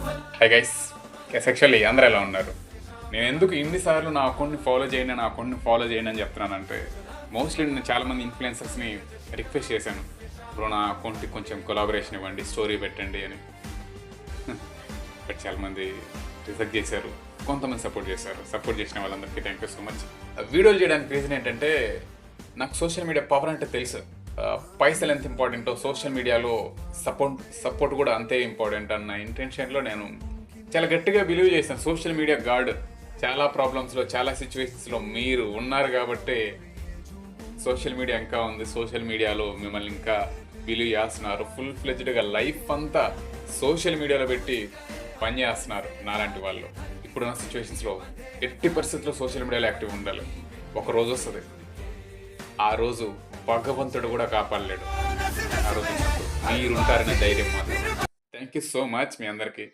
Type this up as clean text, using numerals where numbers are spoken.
Hi guys, actually అందరూ ఎలా ఉన్నారు? నేను ఎందుకు ఇన్నిసార్లు నా అకౌంట్ని ఫాలో చేయండి అని చెప్తున్నానంటే, మోస్ట్లీ నేను చాలామంది ఇన్ఫ్లుయెన్సర్స్ని రిక్వెస్ట్ చేశాను, బ్రో నా అకౌంట్కి కొంచెం కొలాబరేషన్ ఇవ్వండి, స్టోరీ పెట్టండి అని. బట్ చాలామంది రిజెక్ట్ చేశారు, కొంతమంది సపోర్ట్ చేసిన వాళ్ళందరికీ థ్యాంక్ యూ సో మచ్. వీడియోలు చేయడానికి రీజన్ ఏంటంటే, నాకు సోషల్ మీడియా పవర్ అంటే తెలుసు. పైసలు ఎంత ఇంపార్టెంటో సోషల్ మీడియాలో సపోర్ట్ కూడా అంతే ఇంపార్టెంట్ అన్న ఇంటెన్షన్లో నేను చాలా గట్టిగా బిలీవ్ చేశాను. సోషల్ మీడియా గాడ్, చాలా ప్రాబ్లమ్స్లో, చాలా సిచ్యువేషన్స్లో మీరు ఉన్నారు కాబట్టి సోషల్ మీడియా ఇంకా ఉంది. సోషల్ మీడియాలో మిమ్మల్ని ఇంకా బిలీవ్ చేస్తున్నారు. ఫుల్ ఫ్లెజ్డ్గా లైఫ్ అంతా సోషల్ మీడియాలో పెట్టి పని చేస్తున్నారు నాలాంటి వాళ్ళు. ఇప్పుడున్న సిచ్యువేషన్స్లో ఎట్టి పరిస్థితుల్లో సోషల్ మీడియాలో యాక్టివ్ ఉండాలి. ఒక రోజు వస్తుంది, ఆ రోజు భగవంతుడు కూడా కాపాడలేడు. ఆ రోజు మీరుంటారనే ధైర్యం మాత్రం. థ్యాంక్ యూ సో మచ్ మీ అందరికీ.